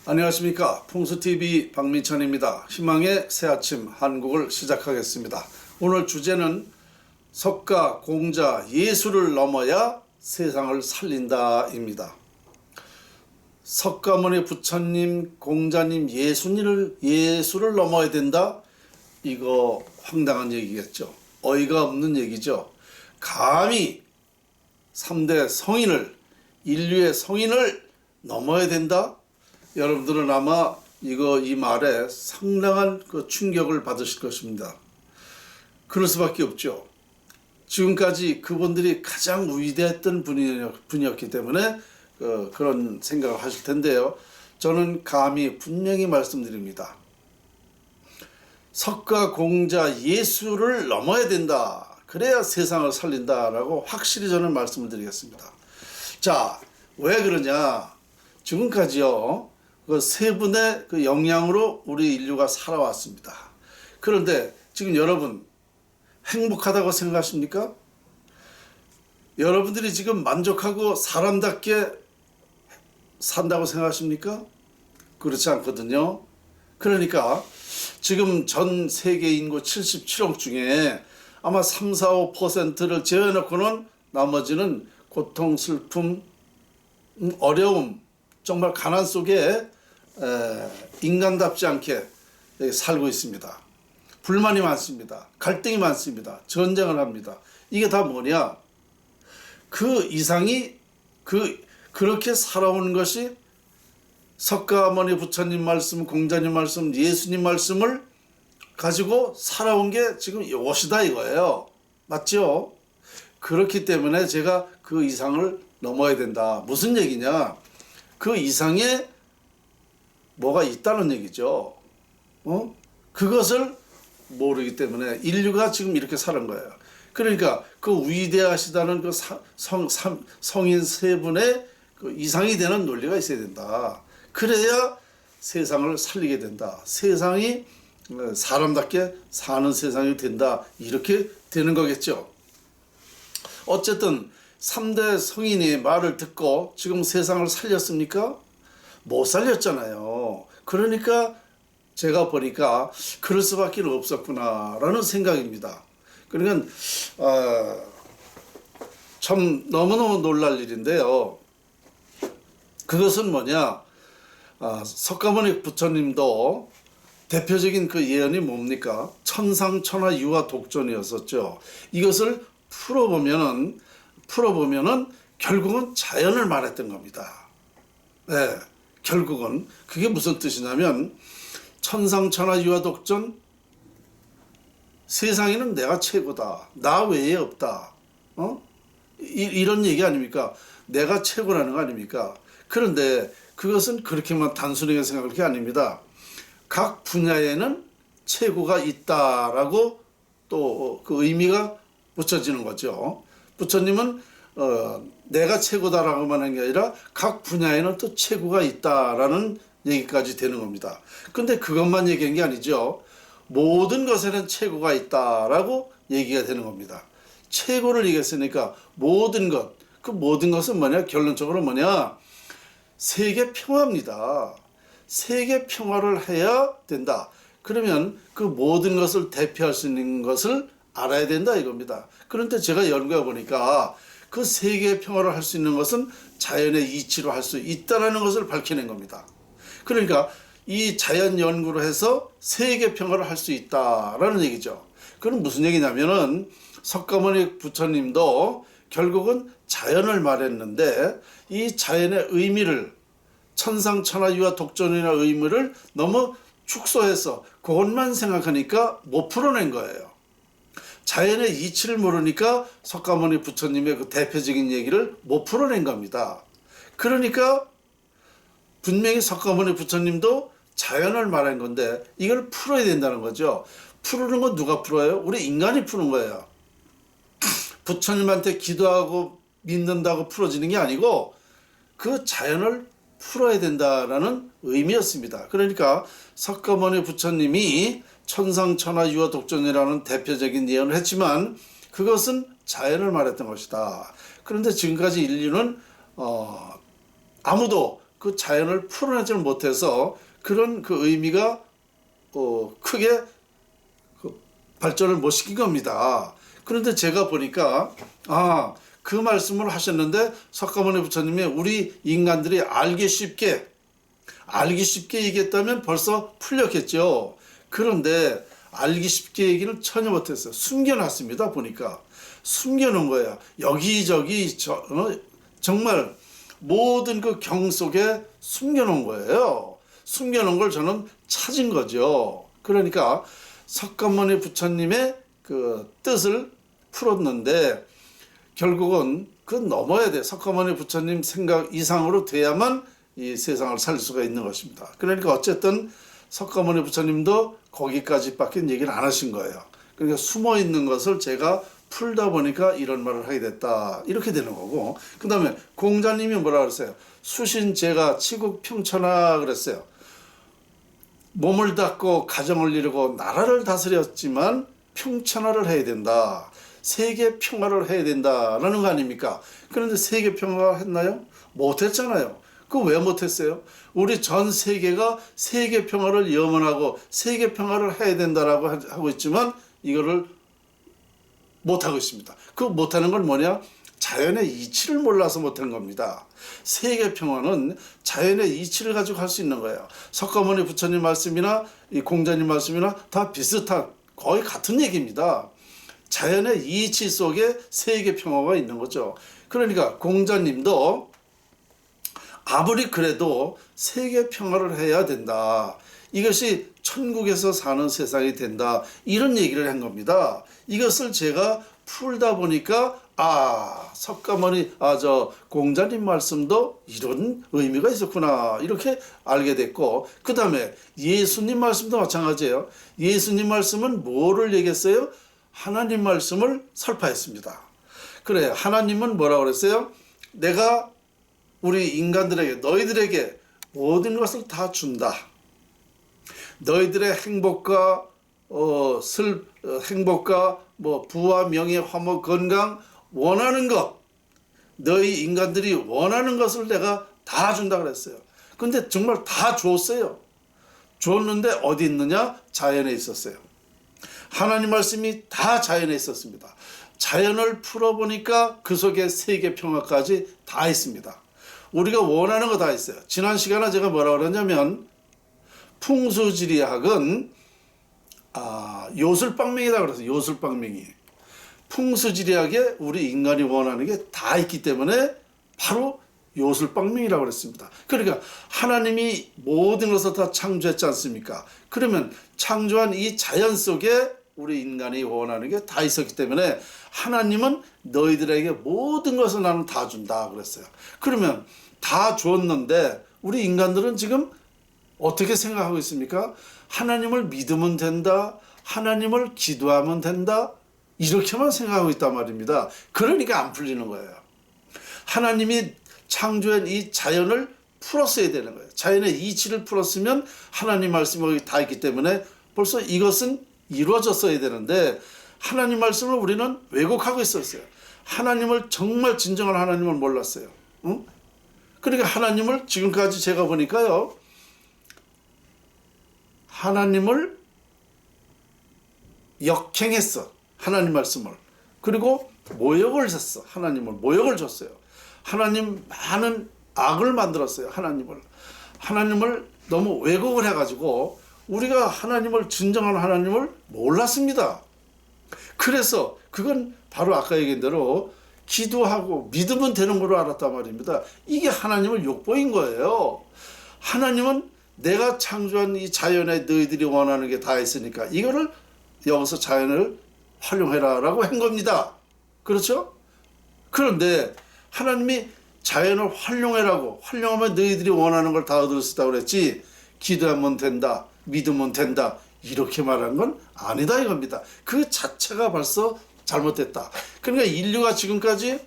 안녕하십니까. 풍수TV 박민천입니다. 희망의 새아침 한국을 시작하겠습니다. 오늘 주제는 석가, 공자, 예수를 넘어야 세상을 살린다 입니다. 석가모니 부처님, 공자님, 예수를 넘어야 된다? 이거 황당한 얘기겠죠. 어이가 없는 얘기죠. 감히 3대 성인을, 인류의 성인을 넘어야 된다? 여러분들은 아마 이 말에 상당한 충격을 받으실 것입니다. 그럴 수밖에 없죠. 지금까지 그분들이 가장 위대했던 분이었기 때문에 그런 생각을 하실 텐데요. 저는 감히 분명히 말씀드립니다. 석가, 공자, 예수를 넘어야 된다. 그래야 세상을 살린다라고 확실히 저는 말씀을 드리겠습니다. 자, 왜 그러냐? 지금까지요. 그 세 분의 그 영향으로 우리 인류가 살아왔습니다. 그런데 지금 여러분 행복하다고 생각하십니까? 여러분들이 지금 만족하고 사람답게 산다고 생각하십니까? 그렇지 않거든요. 그러니까 지금 전 세계 인구 77억 중에 아마 3, 4, 5%를 제외해놓고는 나머지는 고통, 슬픔, 어려움, 정말 가난 속에 인간답지 않게 살고 있습니다. 불만이 많습니다. 갈등이 많습니다. 전쟁을 합니다. 이게 다 뭐냐? 그 이상이 그렇게 살아오는 것이 석가모니 부처님 말씀, 공자님 말씀, 예수님 말씀을 가지고 살아온 게 지금 이것이다 이거예요. 맞죠? 그렇기 때문에 제가 그 이상을 넘어야 된다. 무슨 얘기냐? 그 이상에 뭐가 있다는 얘기죠. 그것을 모르기 때문에 인류가 지금 이렇게 사는 거예요. 그러니까 그 위대하시다는 그 성인 세 분의 그 이상이 되는 논리가 있어야 된다. 그래야 세상을 살리게 된다. 세상이 사람답게 사는 세상이 된다. 이렇게 되는 거겠죠. 어쨌든 3대 성인이 말을 듣고 지금 세상을 살렸습니까? 못 살렸잖아요. 그러니까 제가 보니까 그럴 수밖에 없었구나라는 생각입니다. 그러니까 참 너무너무 놀랄 일인데요. 그것은 뭐냐? 석가모니 부처님도 대표적인 그 예언이 뭡니까? 천상천하 유화 독존이었었죠. 이것을 풀어보면은 결국은 자연을 말했던 겁니다. 네, 결국은 그게 무슨 뜻이냐면 천상천하 유화 독존, 세상에는 내가 최고다. 나 외에 없다. 이런 얘기 아닙니까? 내가 최고라는 거 아닙니까? 그런데 그것은 그렇게만 단순하게 생각할 게 아닙니다. 각 분야에는 최고가 있다라고 또 그 의미가 붙여지는 거죠. 부처님은 내가 최고다라고만 한 게 아니라 각 분야에는 또 최고가 있다라는 얘기까지 되는 겁니다. 근데 그것만 얘기한 게 아니죠. 모든 것에는 최고가 있다라고 얘기가 되는 겁니다. 최고를 얘기했으니까 모든 것, 그 모든 것은 뭐냐? 결론적으로 뭐냐? 세계 평화입니다. 세계 평화를 해야 된다. 그러면 그 모든 것을 대표할 수 있는 것을 알아야 된다 이겁니다. 그런데 제가 연구해 보니까 그 세계 평화를 할 수 있는 것은 자연의 이치로 할 수 있다는 것을 밝혀낸 겁니다. 그러니까 이 자연 연구를 해서 세계 평화를 할 수 있다라는 얘기죠. 그건 무슨 얘기냐면은 석가모니 부처님도 결국은 자연을 말했는데 이 자연의 의미를 천상천하유화 독존이나 의미를 너무 축소해서 그것만 생각하니까 못 풀어낸 거예요. 자연의 이치를 모르니까 석가모니 부처님의 그 대표적인 얘기를 못 풀어낸 겁니다. 그러니까 분명히 석가모니 부처님도 자연을 말한 건데 이걸 풀어야 된다는 거죠. 풀는 건 누가 풀어요? 우리 인간이 푸는 거예요. 부처님한테 기도하고 믿는다고 풀어지는 게 아니고 그 자연을 풀어야 된다라는 의미였습니다. 그러니까 석가모니 부처님이 천상천하 유화 독존이라는 대표적인 예언을 했지만 그것은 자연을 말했던 것이다. 그런데 지금까지 인류는 아무도 그 자연을 풀어내지를 못해서 그런 그 의미가 크게 그 발전을 못 시킨 겁니다. 그런데 제가 보니까 그 말씀을 하셨는데 석가모니 부처님이 우리 인간들이 알기 쉽게 얘기했다면 벌써 풀렸겠죠. 그런데 알기 쉽게 얘기는 전혀 못했어요. 숨겨놨습니다. 보니까 숨겨놓은 거예요. 여기저기 정말 모든 그 경 속에 숨겨놓은 거예요. 숨겨놓은 걸 저는 찾은 거죠. 그러니까 석가모니 부처님의 그 뜻을 풀었는데 결국은 그 넘어야 돼. 석가모니 부처님 생각 이상으로 돼야만 이 세상을 살 수가 있는 것입니다. 그러니까 어쨌든 석가모니 부처님도 거기까지밖에 얘기를 안 하신 거예요. 그러니까 숨어 있는 것을 제가 풀다 보니까 이런 말을 하게 됐다. 이렇게 되는 거고. 그 다음에 공자님이 뭐라 그랬어요? 수신제가 치국 평천하 그랬어요. 몸을 닦고 가정을 이루고 나라를 다스렸지만 평천하를 해야 된다. 세계 평화를 해야 된다라는 거 아닙니까? 그런데 세계 평화 했나요? 못했잖아요. 그거 왜 못했어요? 우리 전 세계가 세계 평화를 염원하고 세계 평화를 해야 된다라고 하고 있지만 이거를 못하고 있습니다. 그 못하는 건 뭐냐? 자연의 이치를 몰라서 못한 겁니다. 세계 평화는 자연의 이치를 가지고 할 수 있는 거예요. 석가모니 부처님 말씀이나 이 공자님 말씀이나 다 비슷한 거의 같은 얘기입니다. 자연의 이치 속에 세계 평화가 있는 거죠. 그러니까 공자님도 아무리 그래도 세계 평화를 해야 된다. 이것이 천국에서 사는 세상이 된다. 이런 얘기를 한 겁니다. 이것을 제가 풀다 보니까 석가모니 공자님 말씀도 이런 의미가 있었구나 이렇게 알게 됐고, 그 다음에 예수님 말씀도 마찬가지예요. 예수님 말씀은 뭐를 얘기했어요? 하나님 말씀을 설파했습니다. 그래, 하나님은 뭐라고 그랬어요? 내가 우리 인간들에게 너희들에게 모든 것을 다 준다. 너희들의 행복과 행복과 부와 명예, 화목, 건강 원하는 것, 너희 인간들이 원하는 것을 내가 다 준다 그랬어요. 근데 정말 다 줬어요. 줬는데 어디 있느냐? 자연에 있었어요. 하나님 말씀이 다 자연에 있었습니다. 자연을 풀어보니까 그 속에 세계 평화까지 다 있습니다. 우리가 원하는 거 다 있어요. 지난 시간에 제가 뭐라고 그랬냐면 풍수지리학은 요술방맹이다 그랬어요. 요술방맹이. 풍수지리학에 우리 인간이 원하는 게 다 있기 때문에 바로 요술방맹이라고 그랬습니다. 그러니까 하나님이 모든 것을 다 창조했지 않습니까? 그러면 창조한 이 자연 속에 우리 인간이 원하는 게 다 있었기 때문에 하나님은 너희들에게 모든 것을 나는 다 준다 그랬어요. 그러면 다 줬는데 우리 인간들은 지금 어떻게 생각하고 있습니까? 하나님을 믿으면 된다. 하나님을 기도하면 된다. 이렇게만 생각하고 있단 말입니다. 그러니까 안 풀리는 거예요. 하나님이 창조한 이 자연을 풀었어야 되는 거예요. 자연의 이치를 풀었으면 하나님 말씀이 다 있기 때문에 벌써 이것은 이루어졌어야 되는데 하나님 말씀을 우리는 왜곡하고 있었어요. 하나님을 정말 진정한 하나님을 몰랐어요. 응? 그러니까 하나님을 지금까지 제가 보니까요. 하나님을 역행했어. 하나님 말씀을. 그리고 모욕을 줬어. 하나님을 모욕을 줬어요. 하나님 많은 악을 만들었어요. 하나님을 너무 왜곡을 해가지고 우리가 하나님을 진정한 하나님을 몰랐습니다. 그래서 그건 바로 아까 얘기한 대로 기도하고 믿으면 되는 걸로 알았단 말입니다. 이게 하나님을 욕보인 거예요. 하나님은 내가 창조한 이 자연에 너희들이 원하는 게 다 있으니까 이거를 여기서 자연을 활용해라 라고 한 겁니다. 그렇죠? 그런데 하나님이 자연을 활용하라고, 활용하면 너희들이 원하는 걸 다 얻을 수 있다고 그랬지, 기도하면 된다, 믿으면 된다 이렇게 말한 건 아니다 이겁니다. 그 자체가 벌써 잘못됐다. 그러니까 인류가 지금까지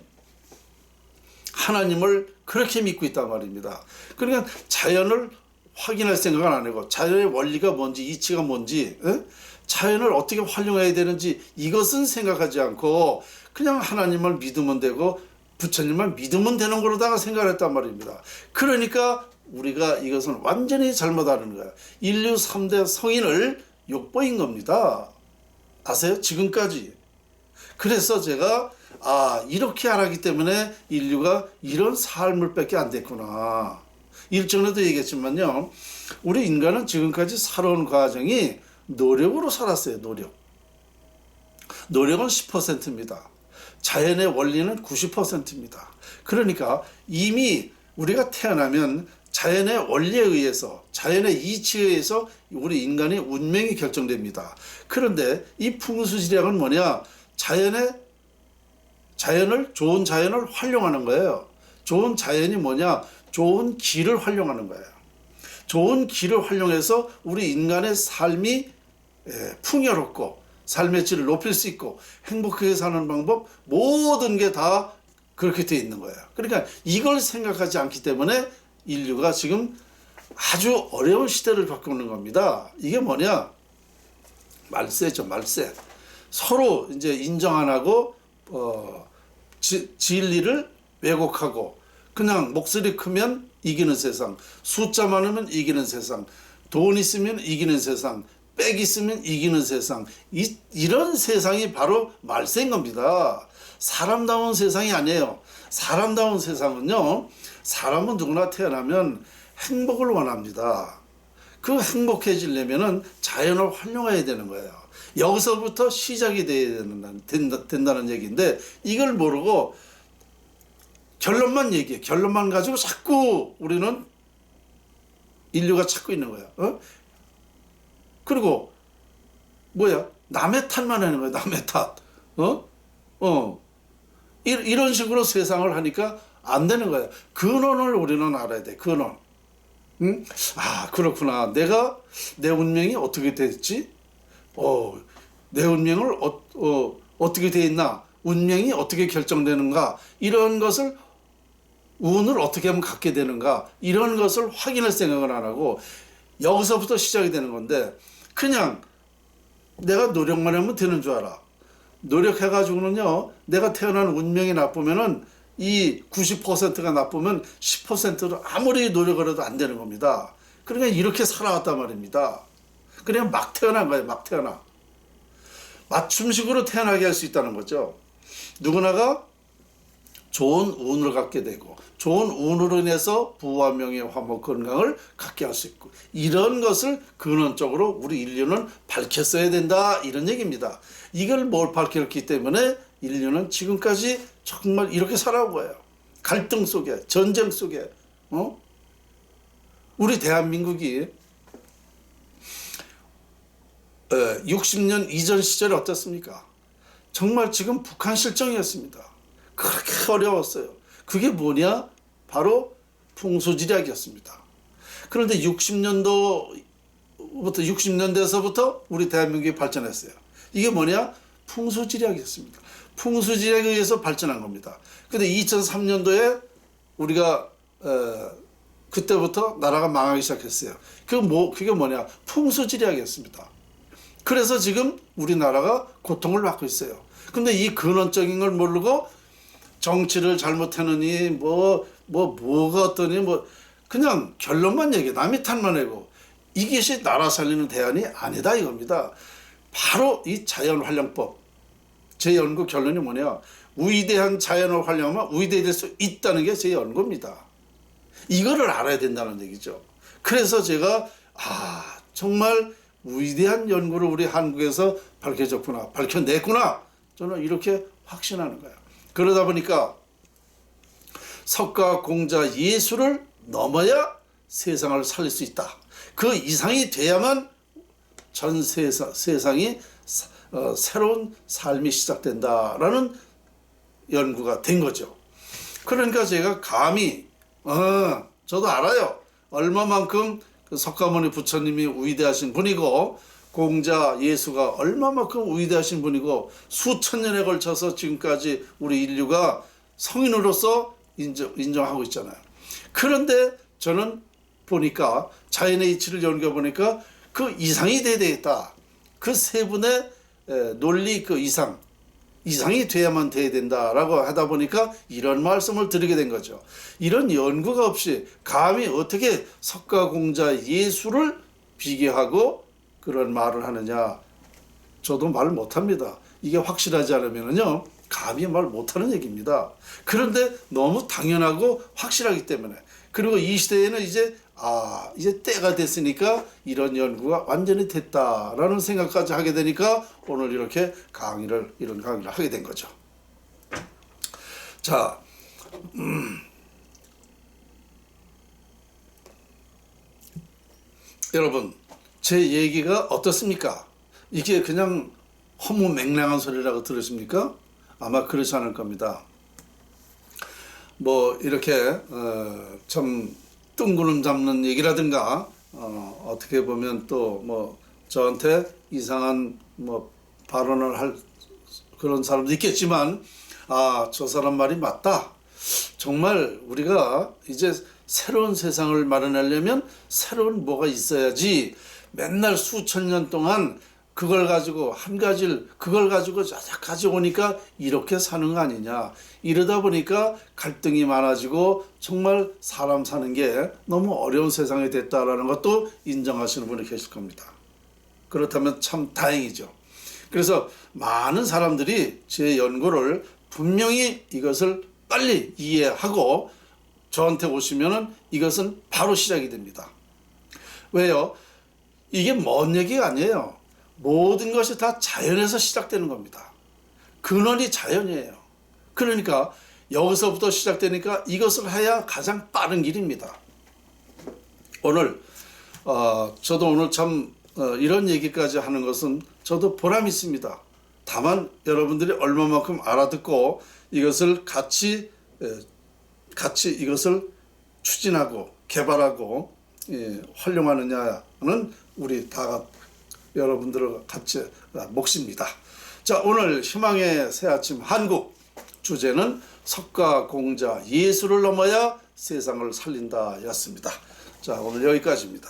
하나님을 그렇게 믿고 있단 말입니다. 그러니까 자연을 확인할 생각은 안 하고 자연의 원리가 뭔지, 이치가 뭔지, 자연을 어떻게 활용해야 되는지 이것은 생각하지 않고 그냥 하나님을 믿으면 되고 부처님만 믿으면 되는 거로다가 생각을 했단 말입니다. 그러니까 우리가 이것은 완전히 잘못하는 거야. 인류 3대 성인을 욕보인 겁니다. 아세요? 지금까지. 그래서 제가 이렇게 안 하기 때문에 인류가 이런 삶을 밖에 안 됐구나. 일전에도 얘기했지만요. 우리 인간은 지금까지 살아온 과정이 노력으로 살았어요. 노력은 10%입니다. 자연의 원리는 90%입니다. 그러니까 이미 우리가 태어나면 자연의 원리에 의해서, 자연의 이치에 의해서 우리 인간의 운명이 결정됩니다. 그런데 이 풍수지리학은 뭐냐? 좋은 자연을 활용하는 거예요. 좋은 자연이 뭐냐? 좋은 기를 활용하는 거예요. 좋은 기를 활용해서 우리 인간의 삶이 풍요롭고 삶의 질을 높일 수 있고 행복하게 사는 방법, 모든 게 다 그렇게 돼 있는 거예요. 그러니까 이걸 생각하지 않기 때문에 인류가 지금 아주 어려운 시대를 겪고 있는 겁니다. 이게 뭐냐? 말세죠, 말세. 서로 이제 인정 안 하고 진리를 왜곡하고 그냥 목소리 크면 이기는 세상, 숫자 많으면 이기는 세상, 돈 있으면 이기는 세상, 빽 있으면 이기는 세상, 이런 세상이 바로 말세인 겁니다. 사람다운 세상이 아니에요. 사람다운 세상은요, 사람은 누구나 태어나면 행복을 원합니다. 그 행복해지려면은 자연을 활용해야 되는 거예요. 여기서부터 시작이 된다는 얘기인데, 이걸 모르고 결론만 얘기해. 결론만 가지고 자꾸 우리는 인류가 찾고 있는 거야. 그리고 뭐야? 남의 탓만 하는 거야. 남의 탓. 이런 식으로 세상을 하니까 안 되는 거야. 근원을 우리는 알아야 돼. 근원. 응? 그렇구나. 내 운명이 어떻게 됐지? 내 운명을 어떻게 돼 있나? 운명이 어떻게 결정되는가? 이런 것을 운을 어떻게 하면 갖게 되는가? 이런 것을 확인할 생각을 안 하고 여기서부터 시작이 되는 건데, 그냥 내가 노력만 하면 되는 줄 알아. 노력해가지고는요, 내가 태어난 운명이 나쁘면은 이 90%가 나쁘면 10%로 아무리 노력을 해도 안 되는 겁니다. 그러니까 이렇게 살아왔단 말입니다. 그냥 막 태어난 거예요. 막 태어나. 맞춤식으로 태어나게 할 수 있다는 거죠. 누구나가 좋은 운을 갖게 되고 좋은 운으로 인해서 부와 명예, 화목, 건강을 갖게 할 수 있고, 이런 것을 근원적으로 우리 인류는 밝혔어야 된다, 이런 얘기입니다. 이걸 뭘 밝혔기 때문에 인류는 지금까지 정말 이렇게 살아온 거예요. 갈등 속에, 전쟁 속에. 우리 대한민국이 60년 이전 시절에 어떻습니까? 정말 지금 북한 실정이었습니다. 그렇게 어려웠어요. 그게 뭐냐? 바로 풍수지리학이었습니다. 그런데 60년대에서부터 우리 대한민국이 발전했어요. 이게 뭐냐? 풍수지리학이었습니다. 풍수지리학에 의해서 발전한 겁니다. 근데 2003년도에 우리가 그때부터 나라가 망하기 시작했어요. 그게 뭐냐? 풍수지리학이었습니다. 그래서 지금 우리나라가 고통을 받고 있어요. 근데 이 근원적인 걸 모르고 정치를 잘못하느니 뭐가 어떠니 그냥 결론만 얘기해. 남의 탓만 하고, 이것이 나라 살리는 대안이 아니다 이겁니다. 바로 이 자연활용법. 제 연구 결론이 뭐냐? 위대한 자연을 활용하면 위대해질 수 있다는 게 제 연구입니다. 이거를 알아야 된다는 얘기죠. 그래서 제가 정말 위대한 연구를 우리 한국에서 밝혀냈구나. 저는 이렇게 확신하는 거예요. 그러다 보니까 석가, 공자, 예수를 넘어야 세상을 살릴 수 있다. 그 이상이 돼야만 전 세상이 새로운 삶이 시작된다라는 연구가 된 거죠. 그러니까 제가 감히 저도 알아요. 얼마만큼 그 석가모니 부처님이 위대하신 분이고, 공자, 예수가 얼마만큼 위대하신 분이고, 수천 년에 걸쳐서 지금까지 우리 인류가 성인으로서 인정하고 있잖아요. 그런데 저는 보니까 자연의 이치를 연구해보니까 그 이상이 돼야 되겠다. 그 세 분의 논리 그 이상, 이상이 돼야만 돼야 된다라고 하다 보니까 이런 말씀을 드리게 된 거죠. 이런 연구가 없이 감히 어떻게 석가공자 예수를 비교하고 그런 말을 하느냐. 저도 말 못합니다. 이게 확실하지 않으면요 감히 말 못하는 얘기입니다. 그런데 너무 당연하고 확실하기 때문에, 그리고 이 시대에는 이제 이제 때가 됐으니까 이런 연구가 완전히 됐다라는 생각까지 하게 되니까 오늘 이렇게 이런 강의를 하게 된 거죠. 자, 여러분 제 얘기가 어떻습니까? 이게 그냥 허무맹랑한 소리라고 들으십니까? 아마 그렇지 않을 겁니다. 뭐 이렇게 좀 뜬구름 잡는 얘기라든가 어떻게 보면 또 뭐 저한테 이상한 뭐 발언을 할 그런 사람도 있겠지만 저 사람 말이 맞다. 정말 우리가 이제 새로운 세상을 마련하려면 새로운 뭐가 있어야지 맨날 수천 년 동안 그걸 가지고 그걸 가지고 가져오니까 이렇게 사는 거 아니냐. 이러다 보니까 갈등이 많아지고 정말 사람 사는 게 너무 어려운 세상이 됐다라는 것도 인정하시는 분이 계실 겁니다. 그렇다면 참 다행이죠. 그래서 많은 사람들이 제 연구를 분명히 이것을 빨리 이해하고 저한테 오시면은 이것은 바로 시작이 됩니다. 왜요? 이게 먼 얘기가 아니에요. 모든 것이 다 자연에서 시작되는 겁니다. 근원이 자연이에요. 그러니까 여기서부터 시작되니까 이것을 해야 가장 빠른 길입니다. 오늘 저도 오늘 참 이런 얘기까지 하는 것은 저도 보람 있습니다. 다만 여러분들이 얼마만큼 알아듣고 이것을 같이 이것을 추진하고 개발하고 활용하느냐는 우리 다 여러분들과 같이 몫입니다. 자, 오늘 희망의 새아침 한국 주제는 석가공자 예수를 넘어야 세상을 살린다 였습니다. 자, 오늘 여기까지입니다.